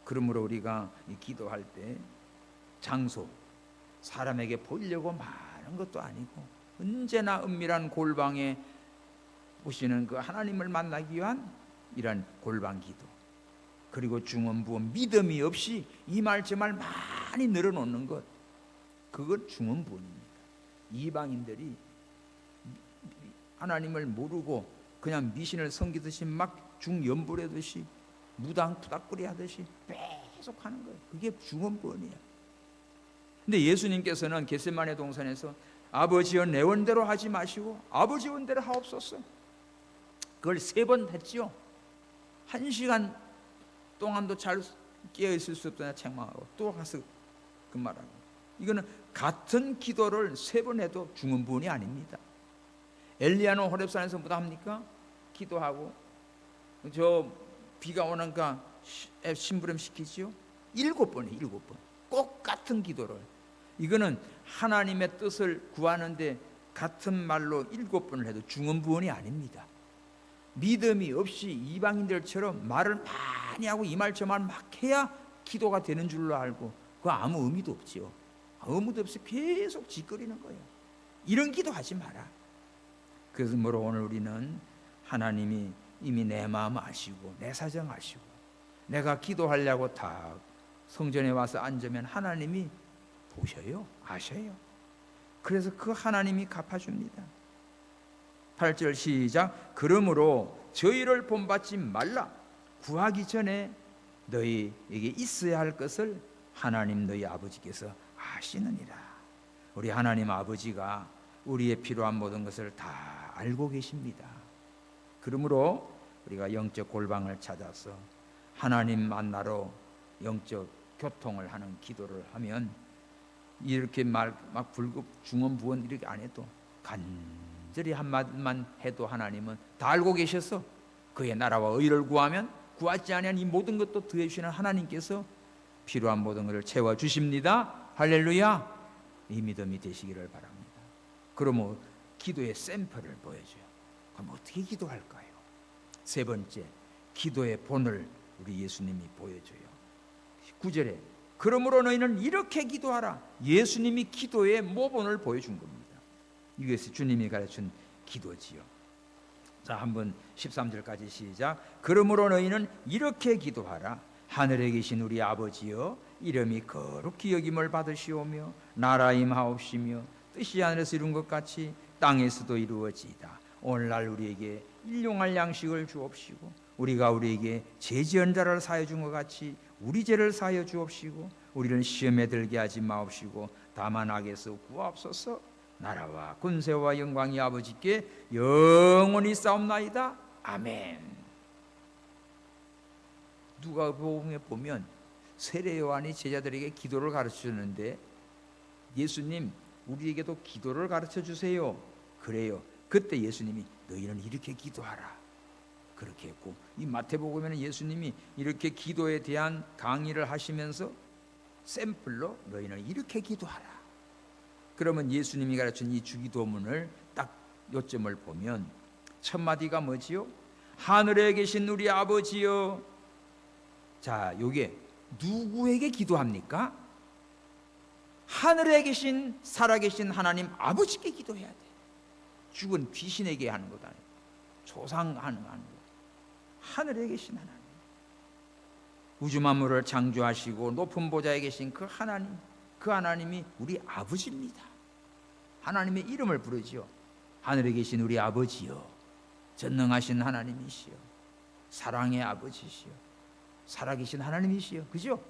[SPEAKER 1] 그러므로 우리가 기도할 때 장소, 사람에게 보이려고 많은 것도 아니고 언제나 은밀한 골방에 오시는 그 하나님을 만나기 위한 이런 골방 기도, 그리고 중언부언 믿음이 없이 이 말 저 말 많이 늘어놓는 것, 그건 중언부언입니다. 이방인들이 하나님을 모르고 그냥 미신을 섬기듯이 막 중연불하듯이 무당 푸닥거리 하듯이 계속 하는 거예요. 그게 중언부언이야. 근데 예수님께서는 겟세마네 동산에서 아버지여 내 원대로 하지 마시고 아버지 원대로 하옵소서, 그걸 3번 했지요. 1시간 동안도 잘 깨어있을 수 없다나 책망하고 또 가서 그 말하고. 이거는 같은 기도를 3번 해도 중언부언이 아닙니다. 엘리야는 호렙산에서 뭐 합니까? 기도하고 저 비가 오니까 심부름 시키지요. 7번에 7번 꼭 같은 기도를. 이거는 하나님의 뜻을 구하는데 같은 말로 7번을 해도 중언부언이 아닙니다. 믿음이 없이 이방인들처럼 말을 많이 하고 이 말 저 말 막 해야 기도가 되는 줄로 알고 그거 아무 의미도 없지요. 아무도 없이 계속 짓거리는 거예요. 이런 기도하지 마라. 그래서 뭐로 오늘 우리는 하나님이 이미 내 마음 아시고 내 사정 아시고 내가 기도하려고 다 성전에 와서 앉으면 하나님이 보셔요. 아셔요. 그래서 그 하나님이 갚아줍니다. 8절 시작. 그러므로 저희를 본받지 말라. 구하기 전에 너희에게 있어야 할 것을 하나님 너희 아버지께서 아시느니라. 우리 하나님 아버지가 우리의 필요한 모든 것을 다 알고 계십니다. 그러므로 우리가 영적 골방을 찾아서 하나님 만나러 영적 교통을 하는 기도를 하면 이렇게 막 불급 중언부언 이렇게 안 해도 간절히 한마디만 해도 하나님은 다 알고 계셔서 그의 나라와 의를 구하면 구하지 아니한 이 모든 것도 더해 주시는 하나님께서 필요한 모든 것을 채워 주십니다. 할렐루야. 이 믿음이 되시기를 바랍니다. 그러면 기도의 샘플을 보여줘요. 그럼 어떻게 기도할까요? 3번째, 기도의 본을 우리 예수님이 보여줘요. 9절에 그러므로 너희는 이렇게 기도하라. 예수님이 기도의 모본을 보여준 겁니다. 이것이 주님이 가르친 기도지요. 자, 한번 13절까지 시작. 그러므로 너희는 이렇게 기도하라. 하늘에 계신 우리 아버지여, 이름이 거룩히 여김을 받으시오며 나라 임하옵시며 뜻이 하늘에서 이룬 것 같이 땅에서도 이루어지이다. 오늘날 우리에게 일용할 양식을 주옵시고 우리가 우리에게 죄 지은 자를 사하여 준 것 같이 우리 죄를 사하여 주옵시고 우리를 시험에 들게 하지 마옵시고 다만 악에서 구하옵소서. 나라와 권세와 영광이 아버지께 영원히 싸움나이다. 아멘. 누가복음에 보면 세례 요한이 제자들에게 기도를 가르치셨는데 예수님 우리에게도 기도를 가르쳐 주세요. 그래요. 그때 예수님이 너희는 이렇게 기도하라. 그렇게 했고, 이 마태복음에는 예수님이 이렇게 기도에 대한 강의를 하시면서 샘플로 너희는 이렇게 기도하라. 그러면 예수님이 가르친 이 주기도문을 딱 요점을 보면 첫 마디가 뭐지요? 하늘에 계신 우리 아버지여. 자, 요게 누구에게 기도합니까? 하늘에 계신 살아계신 하나님 아버지께 기도해야 돼. 죽은 귀신에게 하는 것 아니에요. 조상하는 거. 하늘에 계신 하나님, 우주 만물을 창조하시고 높은 보좌에 계신 그 하나님, 그 하나님이 우리 아버지입니다. 하나님의 이름을 부르지요. 하늘에 계신 우리 아버지여, 전능하신 하나님이시여, 사랑의 아버지시여, 살아계신 하나님이시여. 그죠?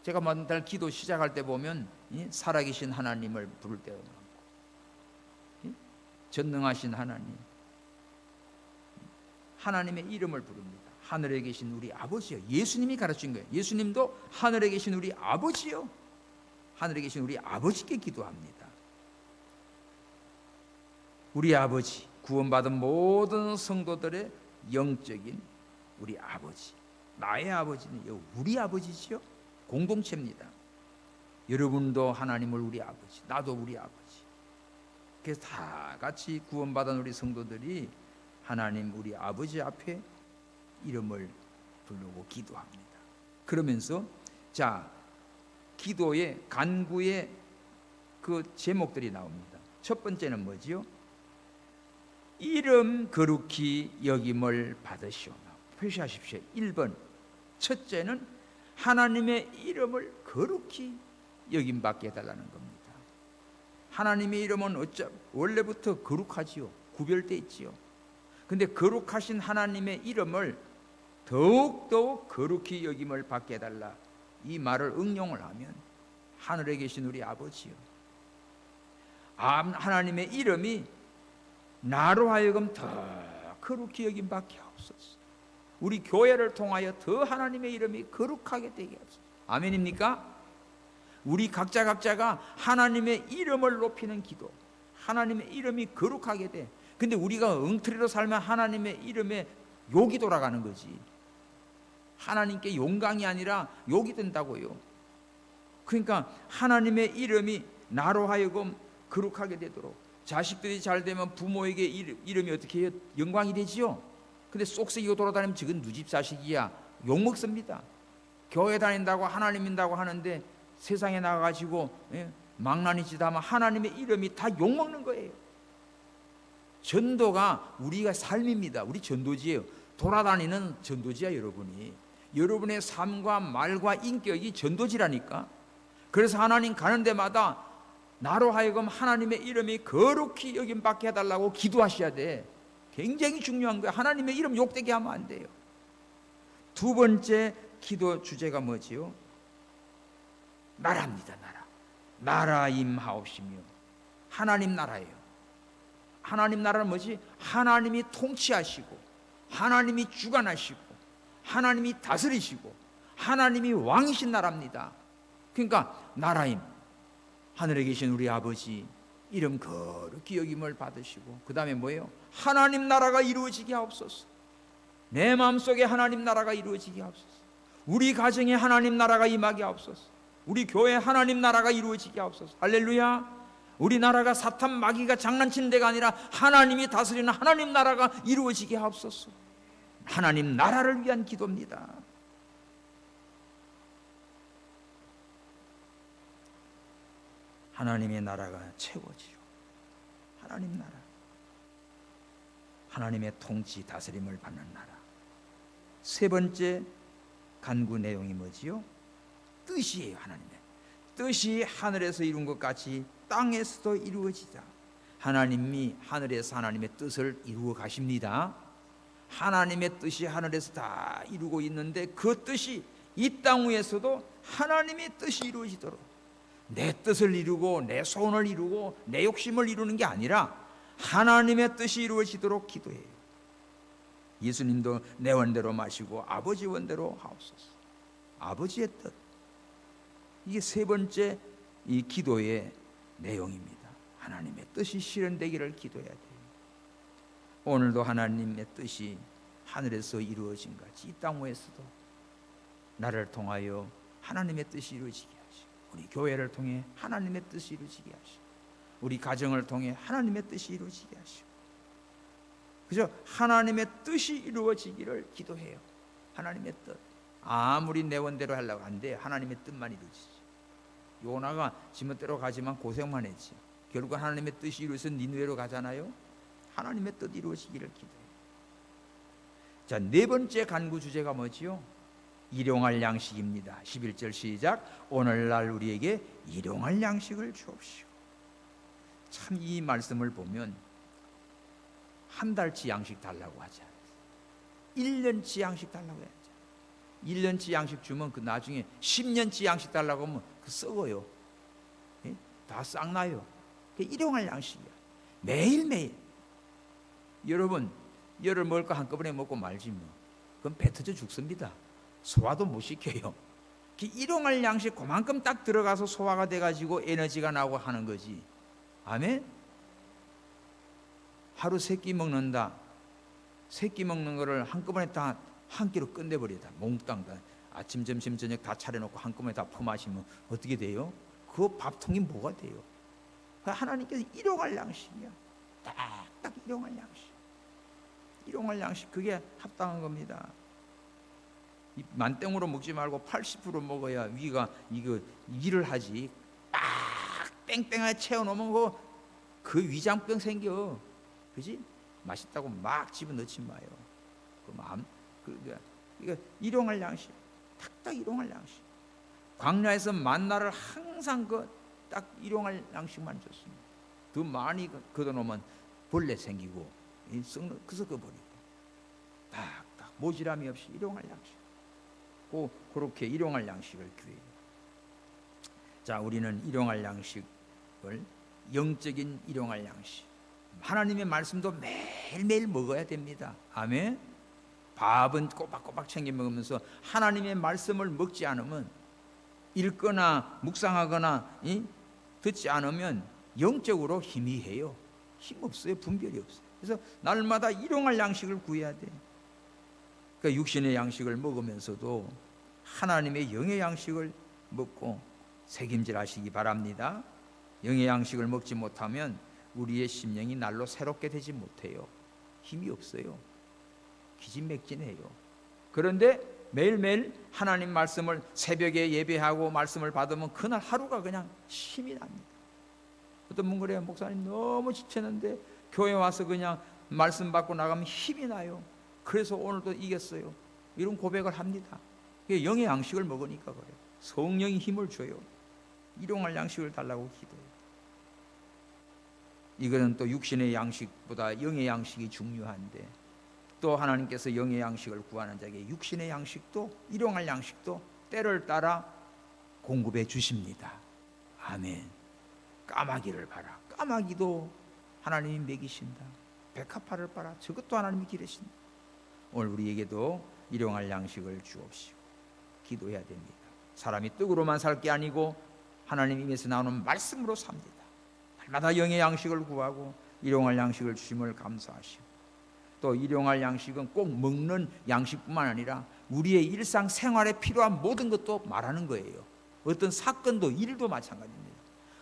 [SPEAKER 1] 제가 맨날 기도 시작할 때 보면 살아계신 하나님을 부를 때가 많고, 전능하신 하나님, 하나님의 이름을 부릅니다. 하늘에 계신 우리 아버지요. 예수님이 가르친 거예요. 예수님도 하늘에 계신 우리 아버지요, 하늘에 계신 우리 아버지께 기도합니다. 우리 아버지, 구원받은 모든 성도들의 영적인 우리 아버지, 나의 아버지는 우리 아버지지요. 공동체입니다. 여러분도 하나님을 우리 아버지, 나도 우리 아버지. 그래서 다 같이 구원받은 우리 성도들이 하나님 우리 아버지 앞에 이름을 부르고 기도합니다. 그러면서 자, 기도의 간구의 그 제목들이 나옵니다. 첫 번째는 뭐지요? 이름 거룩히 여김을 받으시오며. 표시하십시오. 1번 첫째는 하나님의 이름을 거룩히 여김받게 해달라는 겁니다. 하나님의 이름은 원래부터 거룩하지요. 구별되어 있지요. 근데 거룩하신 하나님의 이름을 더욱더욱 거룩히 여김을 받게 해달라, 이 말을 응용을 하면 하늘에 계신 우리 아버지요, 하나님의 이름이 나로 하여금 더 거룩히 여김 받게 하옵소서. 우리 교회를 통하여 더 하나님의 이름이 거룩하게 되게 하옵소서. 아멘입니까? 우리 각자가 하나님의 이름을 높이는 기도, 하나님의 이름이 거룩하게 돼. 근데 우리가 엉터리로 살면 하나님의 이름에 욕이 돌아가는 거지. 하나님께 용광이 아니라 욕이 된다고요. 그러니까 하나님의 이름이 나로 하여금 거룩하게 되도록, 자식들이 잘 되면 부모에게 이름이 어떻게 해요? 영광이 되지요. 근데 쏙새기고 돌아다니면 저건 누집 자식이야, 욕 먹습니다. 교회 다닌다고 하나님 믿는다고 하는데 세상에 나가가지고 망나니 짓 하면 하나님의 이름이 다 욕 먹는 거예요. 전도가 우리가 삶입니다. 우리 전도지예요. 돌아다니는 전도지야. 여러분의 삶과 말과 인격이 전도지라니까. 그래서 하나님 가는 데마다 나로 하여금 하나님의 이름이 거룩히 여김 받게 해달라고 기도하셔야 돼. 굉장히 중요한 거야. 하나님의 이름 욕되게 하면 안 돼요. 두 번째 기도 주제가 뭐지요? 나라입니다. 나라 임하옵시며. 하나님 나라예요. 하나님 나라는 뭐지? 하나님이 통치하시고, 하나님이 주관하시고, 하나님이 다스리시고, 하나님이 왕이신 나라입니다. 그러니까 나라임, 하늘에 계신 우리 아버지 이름 거룩히 여김을 받으시고, 그 다음에 뭐예요? 하나님 나라가 이루어지게 하옵소서. 내 마음속에 하나님 나라가 이루어지게 하옵소서. 우리 가정에 하나님 나라가 임하게 하옵소서. 우리 교회 하나님 나라가 이루어지게 하옵소서. 할렐루야. 우리나라가 사탄 마귀가 장난치는 데가 아니라 하나님이 다스리는 하나님 나라가 이루어지게 하옵소서. 하나님 나라를 위한 기도입니다. 하나님의 나라가 최고지요. 하나님 나라, 하나님의 통치 다스림을 받는 나라. 세 번째 간구 내용이 뭐지요? 뜻이에요. 하나님의 뜻이 하늘에서 이룬 것 같이 땅에서도 이루어지자. 하나님이 하늘에서 하나님의 뜻을 이루어 가십니다. 하나님의 뜻이 하늘에서 다 이루고 있는데 그 뜻이 이 땅 위에서도 하나님의 뜻이 이루어지도록, 내 뜻을 이루고 내 소원을 이루고 내 욕심을 이루는 게 아니라 하나님의 뜻이 이루어지도록 기도해요. 예수님도 내 원대로 마시고 아버지 원대로 하옵소서. 아버지의 뜻, 이게 세 번째 이 기도의 내용입니다. 하나님의 뜻이 실현되기를 기도해야 돼요. 오늘도 하나님의 뜻이 하늘에서 이루어진 같이 이 땅 위에서도 나를 통하여 하나님의 뜻이 이루어지게 하시고, 우리 교회를 통해 하나님의 뜻이 이루어지게 하시고, 우리 가정을 통해 하나님의 뜻이 이루어지게 하시고, 그죠? 하나님의 뜻이 이루어지기를 기도해요. 하나님의 뜻. 아무리 내 원대로 하려고 한데 하나님의 뜻만 이루어지지. 요나가 지멋대로 가지만 고생만 했지. 결국 하나님의 뜻이 이루어서 니느웨로 가잖아요. 하나님의 뜻 이루어지기를 기도해요. 자, 네 번째 간구 주제가 뭐지요? 일용할 양식입니다. 11절 시작. 오늘날 우리에게 일용할 양식을 주옵시오. 참 이 말씀을 보면 한 달치 양식 달라고 하지 않아요. 1년치 양식 달라고 해야죠. 1년치 양식 주면 그 나중에 10년치 양식 달라고 하면 그 썩어요. 예? 다 싹나요. 일용할 양식이야. 매일매일. 여러분, 열을 먹을 거 한꺼번에 먹고 말지 뭐. 그럼 배 터져 죽습니다. 소화도 못 시켜요. 일용할 양식 그만큼 딱 들어가서 소화가 돼가지고 에너지가 나고 하는 거지. 아멘? 하루 3끼 먹는다. 3끼 먹는 거를 한꺼번에 다 한 끼로 끝내버리다. 몽땅 다 아침, 점심, 저녁 다 차려놓고 한꺼번에 다 퍼마시면 어떻게 돼요? 그 밥통이 뭐가 돼요? 하나님께서 일용할 양식이야. 딱 일용할 양식. 일용할 양식, 그게 합당한 겁니다. 만땡으로 먹지 말고 80% 먹어야 위가 이거 일을 하지. 딱 뺑뺑하게 채워놓으면 그 위장병 생겨. 그지? 맛있다고 막 집어넣지 마요. 그 마음, 이거 일용할 양식, 딱 일용할 양식. 광야에서 만나를 항상 딱 일용할 양식만 줬습니다. 더 많이 걷어놓으면 벌레 생기고 그래서 버리고 딱 모지람이 없이 일용할 양식. 그렇게 일용할 양식을 구해요. 자, 우리는 일용할 양식을 영적인 일용할 양식, 하나님의 말씀도 매일매일 먹어야 됩니다. 아멘. 밥은 꼬박꼬박 챙겨 먹으면서 하나님의 말씀을 먹지 않으면, 읽거나 묵상하거나 듣지 않으면 영적으로 희미해요. 힘없어요. 분별이 없어요. 그래서 날마다 일용할 양식을 구해야 돼. 그러니까 육신의 양식을 먹으면서도 하나님의 영의 양식을 먹고 책임질하시기 바랍니다. 영의 양식을 먹지 못하면 우리의 심령이 날로 새롭게 되지 못해요. 힘이 없어요. 기진맥진해요. 그런데 매일매일 하나님 말씀을 새벽에 예배하고 말씀을 받으면 그날 하루가 그냥 힘이 납니다. 어떤 분 그래요. 목사님 너무 지쳤는데 교회 와서 그냥 말씀 받고 나가면 힘이 나요. 그래서 오늘도 이겼어요. 이런 고백을 합니다. 영의 양식을 먹으니까 그래요. 성령이 힘을 줘요. 일용할 양식을 달라고 기도해요. 이거는 또 육신의 양식보다 영의 양식이 중요한데, 또 하나님께서 영의 양식을 구하는 자에게 육신의 양식도 일용할 양식도 때를 따라 공급해 주십니다. 아멘. 까마귀를 봐라. 까마귀도 하나님이 먹이신다. 백합화를 봐라. 저것도 하나님이 기르신다. 오늘 우리에게도 일용할 양식을 주옵시고 기도해야 됩니다. 사람이 떡으로만 살 게 아니고 하나님 입에서 나오는 말씀으로 삽니다. 날마다 영의 양식을 구하고 일용할 양식을 주심을 감사하시고, 또 일용할 양식은 꼭 먹는 양식뿐만 아니라 우리의 일상생활에 필요한 모든 것도 말하는 거예요. 어떤 사건도, 일도 마찬가지입니다.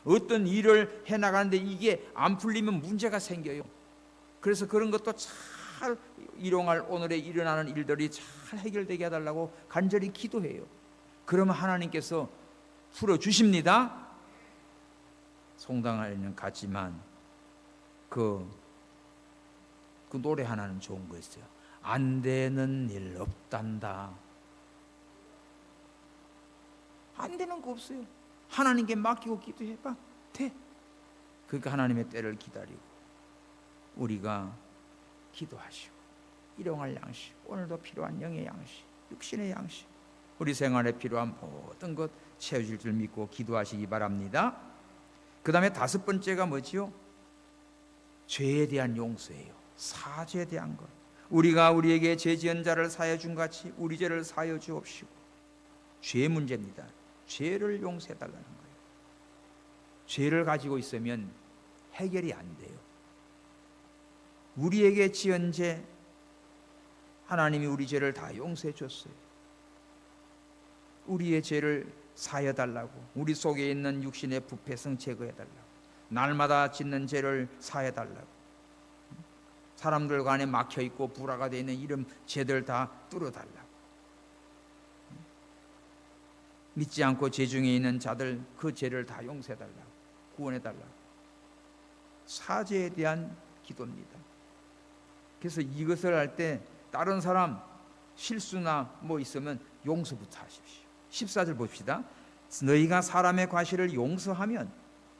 [SPEAKER 1] 어떤 일을 해나가는데 이게 안 풀리면 문제가 생겨요. 그래서 그런 것도 잘 일용할, 오늘에 일어나는 일들이 잘 해결되게 해달라고 간절히 기도해요. 그러면 하나님께서 풀어주십니다. 송당에는 갔지만 그 노래 하나는 좋은 거 있어요. 안 되는 일 없단다. 안 되는 거 없어요. 하나님께 맡기고 기도해봐. 돼. 그러니까 하나님의 때를 기다리고 우리가 기도하시고 일용할 양식, 오늘도 필요한 영의 양식, 육신의 양식, 우리 생활에 필요한 모든 것 채워질 줄 믿고 기도하시기 바랍니다. 그 다음에 5번째가 뭐지요? 죄에 대한 용서예요. 사죄에 대한 것. 우리가 우리에게 죄 지은 자를 사하여 준 같이 우리 죄를 사하여 주옵시고. 죄 문제입니다. 죄를 용서해 달라는 거예요. 죄를 가지고 있으면 해결이 안 돼요. 우리에게 지은 죄, 하나님이 우리 죄를 다 용서해 줬어요. 우리의 죄를 사여 달라고, 우리 속에 있는 육신의 부패성 제거해 달라고, 날마다 짓는 죄를 사해 달라고, 사람들 간에 막혀 있고 불화가 되어 있는 이런 죄들 다 뚫어 달라고, 믿지 않고 죄 중에 있는 자들 그 죄를 다 용서해 달라고, 구원해 달라고. 사죄에 대한 기도입니다. 그래서 이것을 할 때 다른 사람 실수나 뭐 있으면 용서부터 하십시오. 14절 봅시다. 너희가 사람의 과실을 용서하면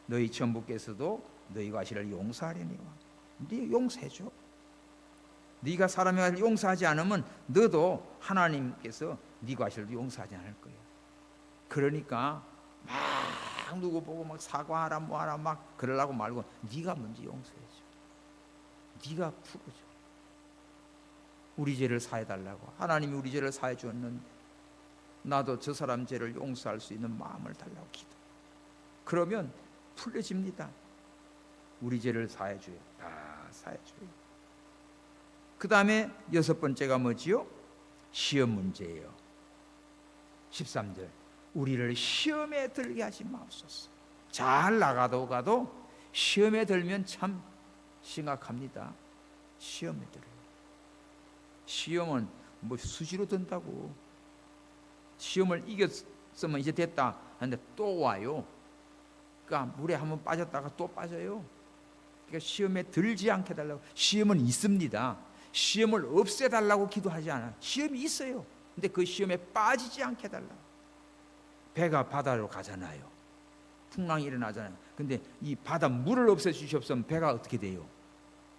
[SPEAKER 1] 너희 천부께서도 너희 과실을 용서하려니와. 네 용서해줘. 네가 사람의 과실을 용서하지 않으면 너도 하나님께서 네 과실도 용서하지 않을 거예요. 그러니까 막 누구 보고 막 사과하라 뭐하라 막 그러려고 말고 네가 먼저 용서해줘. 네가 풀어줘. 우리 죄를 사해달라고. 하나님이 우리 죄를 사해 주었는데 나도 저 사람 죄를 용서할 수 있는 마음을 달라고 기도. 그러면 풀려집니다. 우리 죄를 사해줘요. 다 사해줘요. 그 다음에 6번째가 뭐지요? 시험 문제예요. 13절. 우리를 시험에 들게 하지 마옵소서. 잘 나가도 가도 시험에 들면 참 심각합니다. 시험에 들어요. 시험은 뭐 수시로 든다고. 시험을 이겼으면 이제 됐다 하는데 또 와요. 그러니까 물에 한번 빠졌다가 또 빠져요. 그러니까 시험에 들지 않게 달라고. 시험은 있습니다. 시험을 없애달라고 기도하지 않아요. 시험이 있어요. 근데 그 시험에 빠지지 않게 달라고. 배가 바다로 가잖아요. 풍랑이 일어나잖아요. 근데 이 바다 물을 없애주시옵으면 배가 어떻게 돼요?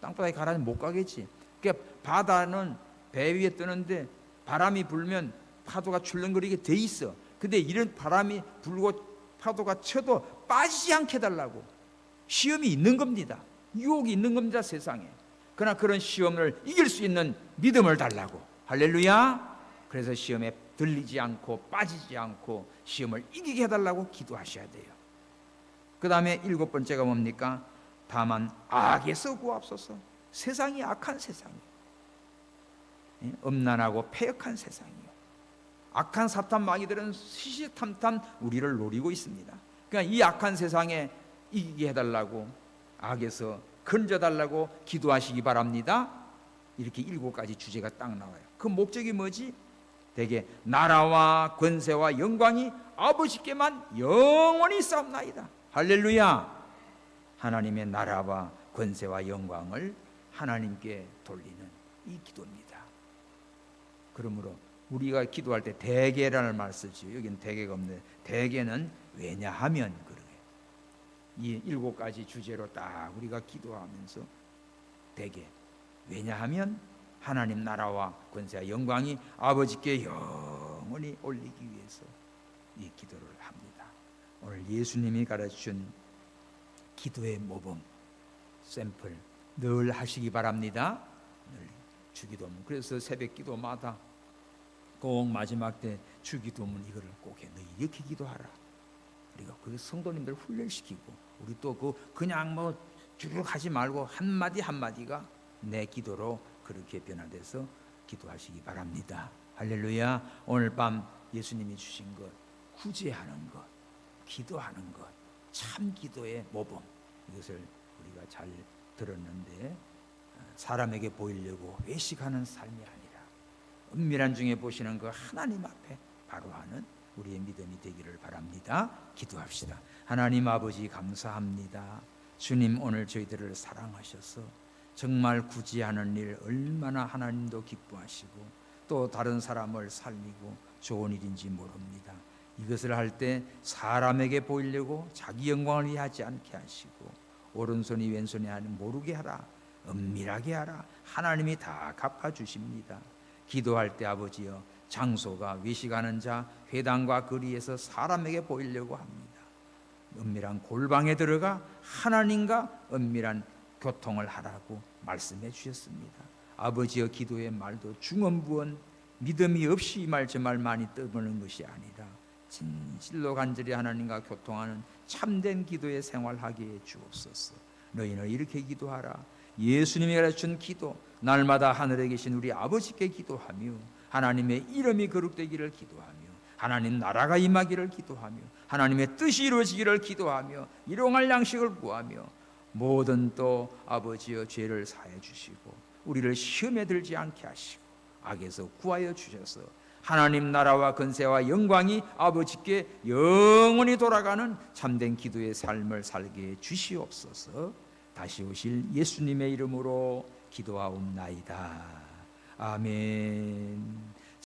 [SPEAKER 1] 땅바닥에 가라앉으면 못 가겠지. 그러니까 바다는 배 위에 뜨는데 바람이 불면 파도가 출렁거리게 돼 있어. 근데 이런 바람이 불고 파도가 쳐도 빠지지 않게 달라고. 시험이 있는 겁니다. 유혹이 있는 겁니다, 세상에. 그러나 그런 시험을 이길 수 있는 믿음을 달라고. 할렐루야. 그래서 시험에 들리지 않고 빠지지 않고 시험을 이기게 해달라고 기도하셔야 돼요. 그 다음에 7번째가 뭡니까? 다만 악에서 구하옵소서. 세상이 악한 세상이에요. 음란하고 패역한 세상이에요. 악한 사탄 마귀들은 시시탐탐 우리를 노리고 있습니다. 그러니까 이 악한 세상에 이기게 해달라고, 악에서 건져달라고 기도하시기 바랍니다. 이렇게 7가지 주제가 딱 나와요. 그 목적이 뭐지? 대개 나라와 권세와 영광이 아버지께만 영원히 싸움나이다. 할렐루야. 하나님의 나라와 권세와 영광을 하나님께 돌리는 이 기도입니다. 그러므로 우리가 기도할 때 대개라는 말 쓰죠. 여기는 대개가 없는데 대개는 왜냐하면 그러게. 이 7가지 주제로 딱 우리가 기도하면서 대개 왜냐하면 하나님 나라와 권세와 영광이 아버지께 영원히 올리기 위해서 이 기도를 합니다. 오늘 예수님이 가르쳐준 기도의 모범 샘플 늘 하시기 바랍니다. 늘 주기도문. 그래서 새벽 기도마다 꼭 마지막 때 주기도문 이거를 꼭 해. 너 이렇게 기도하라. 우리가 그 성도님들 훈련시키고 우리 또 그냥 뭐 쭉 하지 말고 한마디 한마디가 내 기도로 그렇게 변화돼서 기도하시기 바랍니다. 할렐루야. 오늘 밤 예수님이 주신 것, 구제하는 것, 기도하는 것, 참 기도의 모범, 이것을 우리가 잘 들었는데 사람에게 보이려고 외식하는 삶이 아니라 은밀한 중에 보시는 그 하나님 앞에 바로 하는 우리의 믿음이 되기를 바랍니다. 기도합시다. 하나님 아버지 감사합니다. 주님 오늘 저희들을 사랑하셔서 정말 구제하는 일 얼마나 하나님도 기뻐하시고 또 다른 사람을 살리고 좋은 일인지 모릅니다. 이것을 할 때 사람에게 보이려고 자기 영광을 위하지 않게 하시고 오른손이 왼손이 아니 모르게 하라. 은밀하게 하라. 하나님이 다 갚아주십니다. 기도할 때 아버지여 장소가 외식하는 자 회당과 거리에서 사람에게 보이려고 합니다. 은밀한 골방에 들어가 하나님과 은밀한 교통을 하라고 말씀해 주셨습니다. 아버지여 기도의 말도 중언부언 믿음이 없이 이 말 저 말 많이 떠드는 것이 아니라 진실로 간절히 하나님과 교통하는 참된 기도의 생활하게 해 주옵소서. 너희는 이렇게 기도하라. 예수님이 가르친 기도, 날마다 하늘에 계신 우리 아버지께 기도하며 하나님의 이름이 거룩되기를 기도하며 하나님 나라가 임하기를 기도하며 하나님의 뜻이 이루어지기를 기도하며 일용할 양식을 구하며 모든 또 아버지여 죄를 사해 주시고 우리를 시험에 들지 않게 하시고 악에서 구하여 주셔서 하나님 나라와 권세와 영광이 아버지께 영원히 돌아가는 참된 기도의 삶을 살게 해 주시옵소서. 다시 오실 예수님의 이름으로 기도하옵나이다. 아멘.